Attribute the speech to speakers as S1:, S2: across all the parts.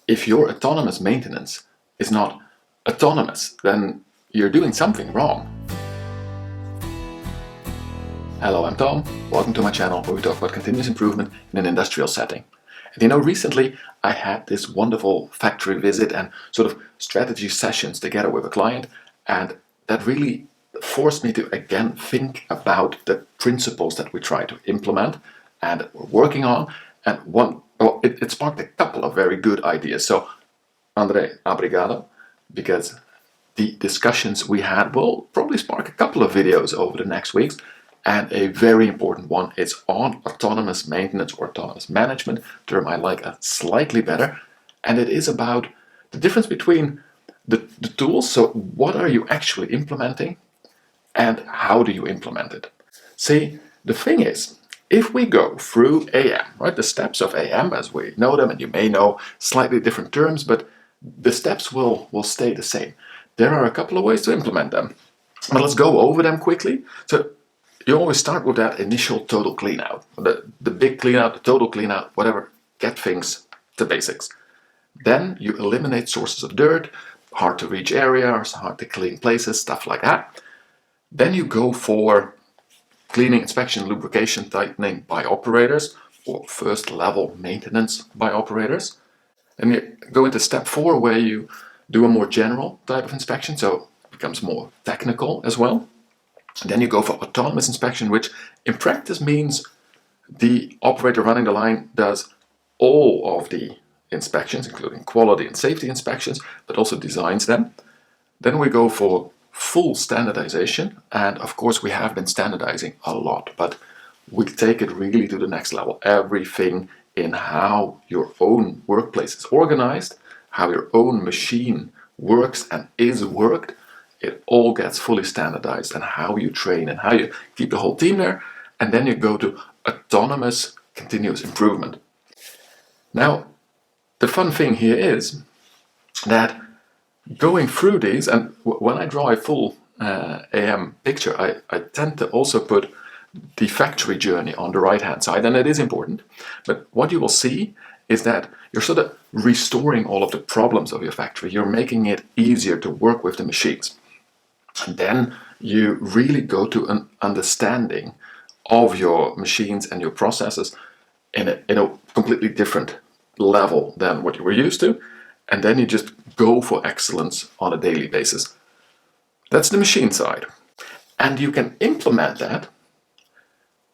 S1: if your autonomous maintenance is not autonomous, then you're doing something wrong. Hello, I'm Tom. Welcome to my channel where we talk about continuous improvement in an industrial setting. And recently I had this wonderful factory visit and sort of strategy sessions together with a client, and that really forced me to again think about the principles that we try to implement and we're working on. And it sparked a couple of very good ideas. So, Andre, obrigado, because the discussions we had will probably spark a couple of videos over the next weeks. And a very important one is on autonomous maintenance or autonomous management, term I like slightly better. And it is about the difference between the tools. So what are you actually implementing and how do you implement it? See, the thing is, if we go through AM, right, the steps of AM as we know them, and you may know slightly different terms, but the steps will stay the same. There are a couple of ways to implement them. But let's go over them quickly. So you always start with that initial total clean out, the big clean out, the total clean out, whatever, get things to basics. Then you eliminate sources of dirt, hard to reach areas, hard to clean places, stuff like that. Then you go for cleaning, inspection, lubrication, tightening by operators, or first level maintenance by operators. And you go into step 4 where you do a more general type of inspection, so it becomes more technical as well. Then you go for autonomous inspection, which in practice means the operator running the line does all of the inspections, including quality and safety inspections, but also designs them. Then we go for full standardization, and of course we have been standardizing a lot, but we take it really to the next level. Everything in how your own workplace is organized, how your own machine works and is worked, it all gets fully standardized, and how you train and how you keep the whole team there. And then you go to autonomous continuous improvement. Now, the fun thing here is that going through these, and when I draw a full AM picture, I tend to also put the factory journey on the right hand side, and it is important. But what you will see is that you're sort of restoring all of the problems of your factory. You're making it easier to work with the machines. And then you really go to an understanding of your machines and your processes in a completely different level than what you were used to. And then you just go for excellence on a daily basis. That's the machine side. And you can implement that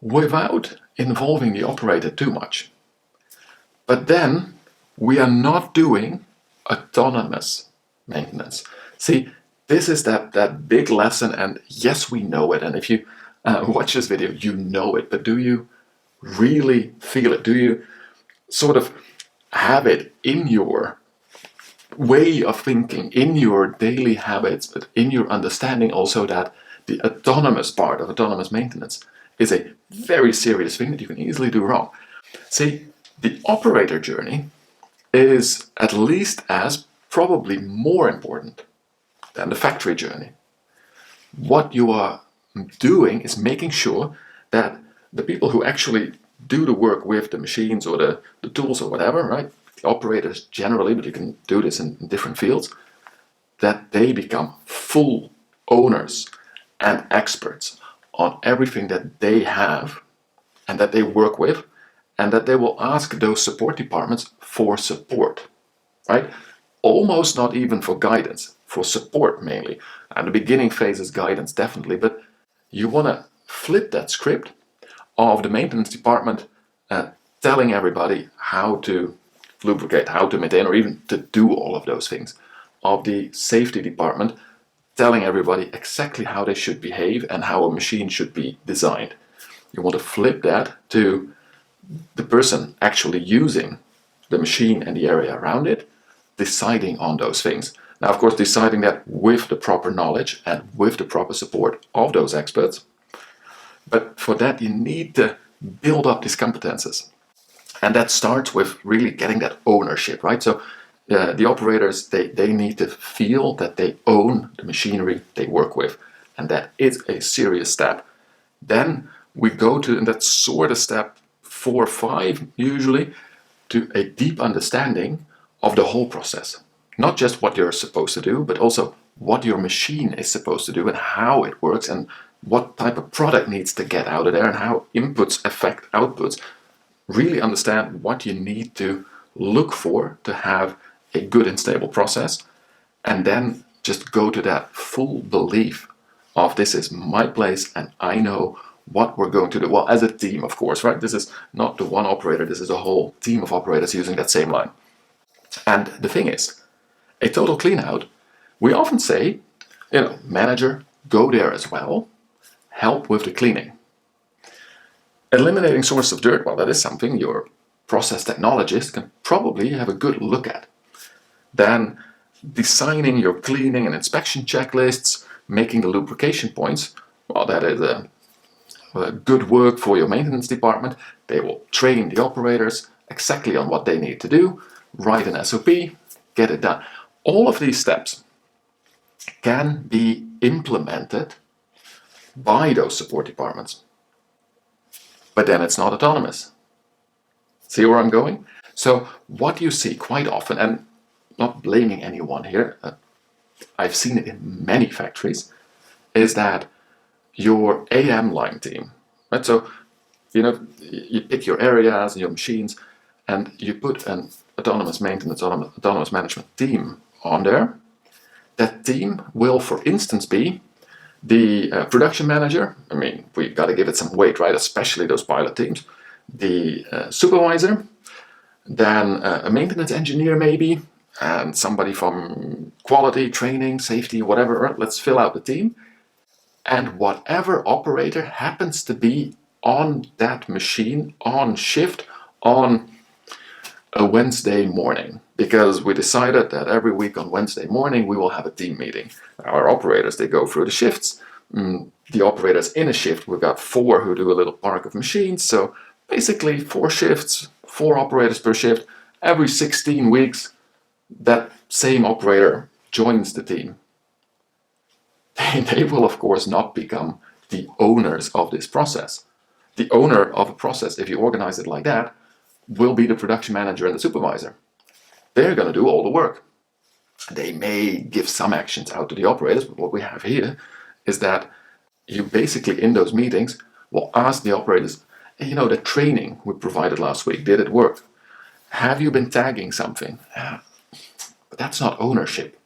S1: without involving the operator too much. But then we are not doing autonomous maintenance. See, this is that big lesson, and yes, we know it. And if you watch this video, you know it. But do you really feel it? Do you sort of have it in your way of thinking, in your daily habits, but in your understanding also that the autonomous part of autonomous maintenance is a very serious thing that you can easily do wrong. See, the operator journey is at least as, probably more important than the factory journey. What you are doing is making sure that the people who actually do the work with the machines or the tools or whatever, right? The operators generally, but you can do this in different fields, that they become full owners and experts on everything that they have and that they work with, and that they will ask those support departments for support, right? Almost not even for guidance, for support mainly. And the beginning phase is guidance, definitely, but you want to flip that script of the maintenance department telling everybody how to lubricate, how to maintain, or even to do all of those things. Of the safety department telling everybody exactly how they should behave and how a machine should be designed. You want to flip that to the person actually using the machine and the area around it, deciding on those things. Now, of course, deciding that with the proper knowledge and with the proper support of those experts. But for that, you need to build up these competences. And that starts with really getting that ownership, right? So the operators, they need to feel that they own the machinery they work with. And that is a serious step. Then we go to, and that's sort of step 4 or 5 usually, to a deep understanding of the whole process. Not just what you're supposed to do, but also what your machine is supposed to do and how it works and what type of product needs to get out of there and how inputs affect outputs. Really understand what you need to look for to have a good and stable process, and then just go to that full belief of this is my place and I know what we're going to do. Well, as a team, of course, right? This is not the one operator, this is a whole team of operators using that same line. And the thing is, a total clean out, we often say, manager, go there as well, help with the cleaning. Eliminating sources of dirt, well, that is something your process technologist can probably have a good look at. Then designing your cleaning and inspection checklists, making the lubrication points, well, that is a good work for your maintenance department. They will train the operators exactly on what they need to do, write an SOP, get it done. All of these steps can be implemented by those support departments. But then it's not autonomous. See where I'm going? So what you see quite often, and not blaming anyone here, I've seen it in many factories, is that your AM line team, right? So, you pick your areas and your machines and you put an autonomous maintenance, autonomous management team on there. That team will, for instance, be the production manager. I mean, we got to give it some weight, right? Especially those pilot teams. The supervisor, then a maintenance engineer maybe, and somebody from quality, training, safety, whatever. Right? Let's fill out the team. And whatever operator happens to be on that machine, on shift, on a Wednesday morning, because we decided that every week on Wednesday morning we will have a team meeting. Our operators, they go through the shifts. The operators in a shift, we've got 4 who do a little park of machines, so basically 4 shifts, 4 operators per shift. Every 16 weeks that same operator joins the team. They will of course not become the owners of this process. The owner of a process, if you organize it like that, will be the production manager and the supervisor. They're going to do all the work. They may give some actions out to the operators, but what we have here is that you basically in those meetings will ask the operators, the training we provided last week, did it work? Have you been tagging something? But that's not ownership.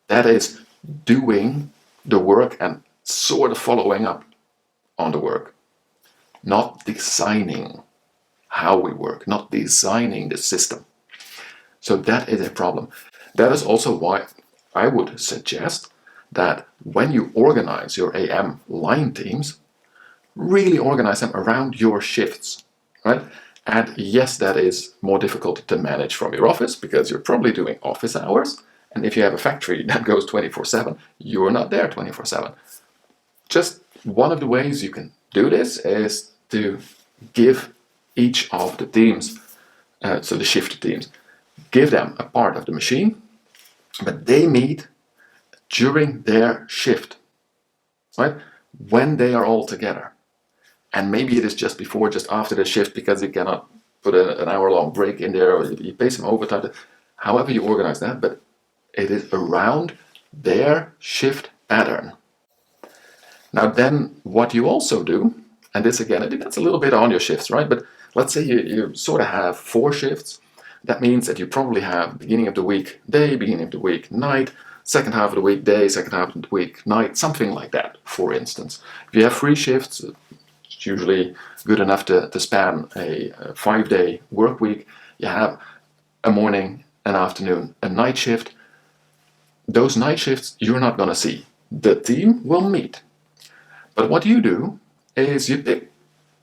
S1: That is doing the work and sort of following up on the work. Not designing how we work, not designing the system. So that is a problem. That is also why I would suggest that when you organize your AM line teams, really organize them around your shifts, right? And yes, that is more difficult to manage from your office because you're probably doing office hours. And if you have a factory that goes 24/7, you're not there 24/7. Just one of the ways you can do this is to give each of the teams, so the shift teams, give them a part of the machine, but they meet during their shift, right? When they are all together. And maybe it is just before, just after the shift, because you cannot put an hour-long break in there, or you pay some overtime, however you organize that, but it is around their shift pattern. Now then, what you also do, and this again, it depends a little bit on your shifts, right? But let's say you sort of have 4 shifts. That means that you probably have beginning of the week day, beginning of the week night, second half of the week day, second half of the week night, something like that, for instance. If you have 3 shifts, it's usually good enough to span a 5-day work week. You have a morning, an afternoon, a night shift. Those night shifts you're not going to see. The team will meet. But what you do is you pick,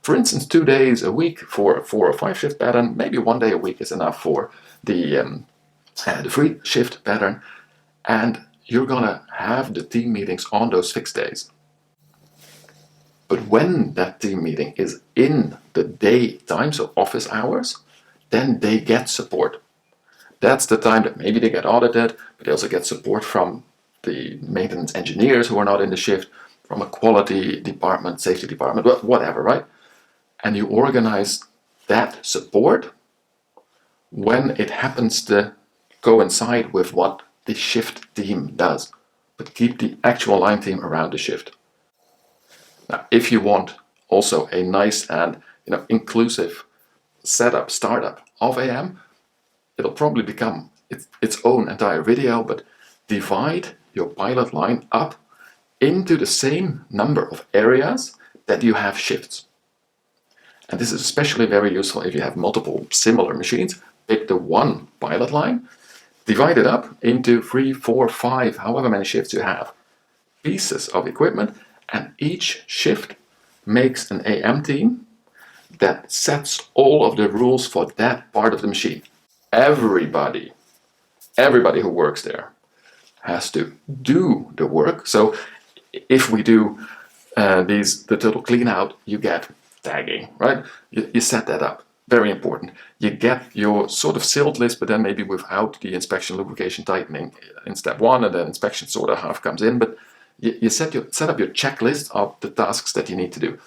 S1: for instance, 2 days a week for a 4 or 5 shift pattern. Maybe 1 day a week is enough for the 3 shift pattern. And you're going to have the team meetings on those fixed days. But when that team meeting is in the daytime, so office hours, then they get support. That's the time that maybe they get audited, but they also get support from the maintenance engineers who are not in the shift, from a quality department, safety department, whatever, right? And you organize that support when it happens to coincide with what the shift team does, but keep the actual line team around the shift. Now, if you want also a nice and inclusive startup of AM, it'll probably become its own entire video, but divide your pilot line up into the same number of areas that you have shifts. And this is especially very useful if you have multiple similar machines. Pick the one pilot line, divide it up into 3, 4, 5, however many shifts you have, pieces of equipment, and each shift makes an AM team that sets all of the rules for that part of the machine. Everybody who works there has to do the work. So if we do the total clean out, you get tagging, right? You set that up. Very important. You get your sort of sealed list, but then maybe without the inspection, lubrication, tightening in step 1, and then inspection sort of half comes in. But you set up your checklist of the tasks that you need to do.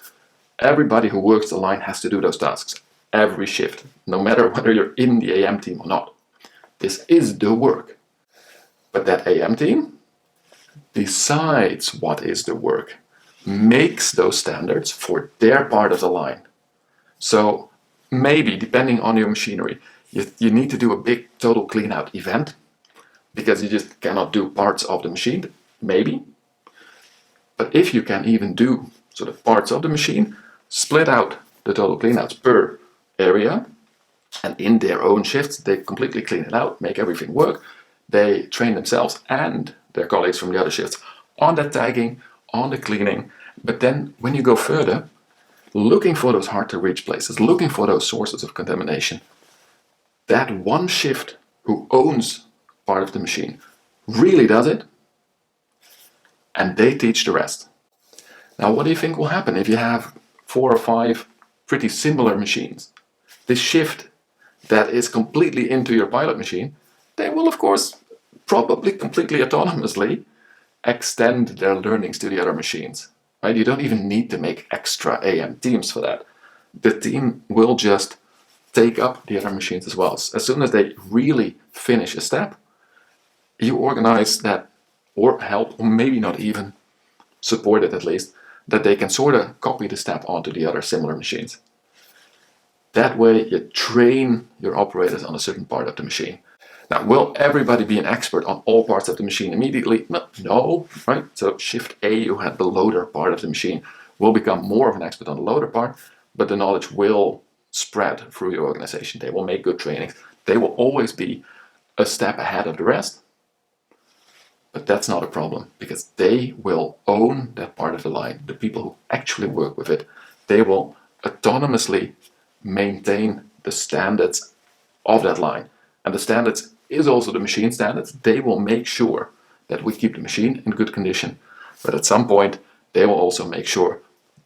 S1: Everybody who works the line has to do those tasks. Every shift, no matter whether you're in the AM team or not. This is the work. But that AM team decides what is the work, makes those standards for their part of the line. So maybe, depending on your machinery, you need to do a big total clean out event because you just cannot do parts of the machine, maybe. But if you can even do sort of parts of the machine, split out the total clean outs per area, and in their own shifts, they completely clean it out, make everything work. They train themselves and their colleagues from the other shifts on the tagging, on the cleaning. But then when you go further, looking for those hard to reach places, looking for those sources of contamination, that one shift who owns part of the machine really does it, and they teach the rest. Now, what do you think will happen if you have 4 or 5 pretty similar machines? This shift that is completely into your pilot machine, they will, of course, probably completely autonomously extend their learnings to the other machines. Right? You don't even need to make extra AM teams for that. The team will just take up the other machines as well. As soon as they really finish a step, you organize that, or help, or maybe not even support it at least, that they can sort of copy the step onto the other similar machines. That way you train your operators on a certain part of the machine. Now, will everybody be an expert on all parts of the machine immediately? No, right? So shift A, who had the loader part of the machine, will become more of an expert on the loader part, but the knowledge will spread through your organization. They will make good trainings. They will always be a step ahead of the rest, but that's not a problem because they will own that part of the line. The people who actually work with it, they will autonomously maintain the standards of that line. And the standards is also the machine standards. They will make sure that we keep the machine in good condition. But at some point, they will also make sure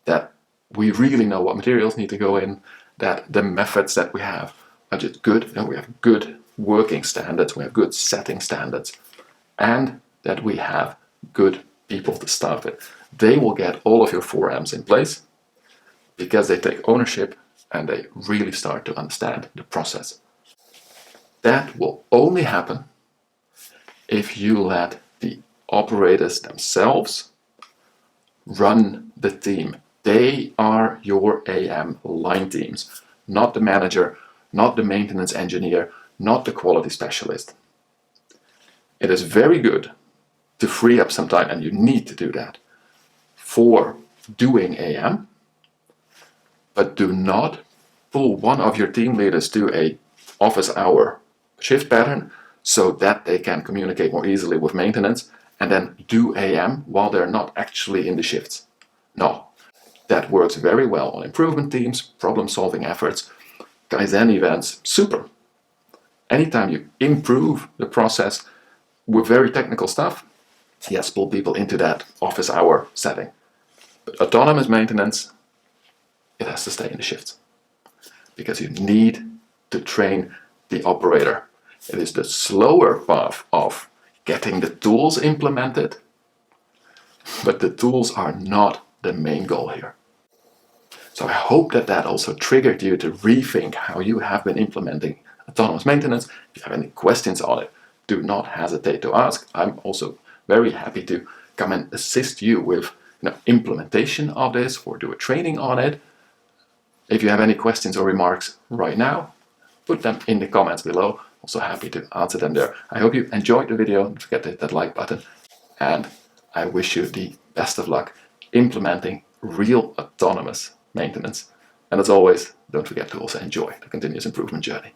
S1: that we really know what materials need to go in, that the methods that we have are just good, and we have good working standards, we have good setting standards, and that we have good people to start with. They will get all of your 4Ms in place because they take ownership and they really start to understand the process. That will only happen if you let the operators themselves run the team. They are your AM line teams, not the manager, not the maintenance engineer, not the quality specialist. It is very good to free up some time, and you need to do that, for doing AM, but do not pull one of your team leaders to a office hour shift pattern so that they can communicate more easily with maintenance and then do AM while they're not actually in the shifts. No, that works very well on improvement teams, problem-solving efforts, Kaizen events, super. Anytime you improve the process with very technical stuff, yes, pull people into that office hour setting. But autonomous maintenance, it has to stay in the shifts because you need to train the operator. It is the slower path of getting the tools implemented, but the tools are not the main goal here. So I hope that that also triggered you to rethink how you have been implementing autonomous maintenance. If you have any questions on it, do not hesitate to ask. I'm also very happy to come and assist you with implementation of this or do a training on it. If you have any questions or remarks right now, put them in the comments below. Also happy to answer them there. I hope you enjoyed the video. Don't forget to hit that like button. And I wish you the best of luck implementing real autonomous maintenance. And as always, don't forget to also enjoy the continuous improvement journey.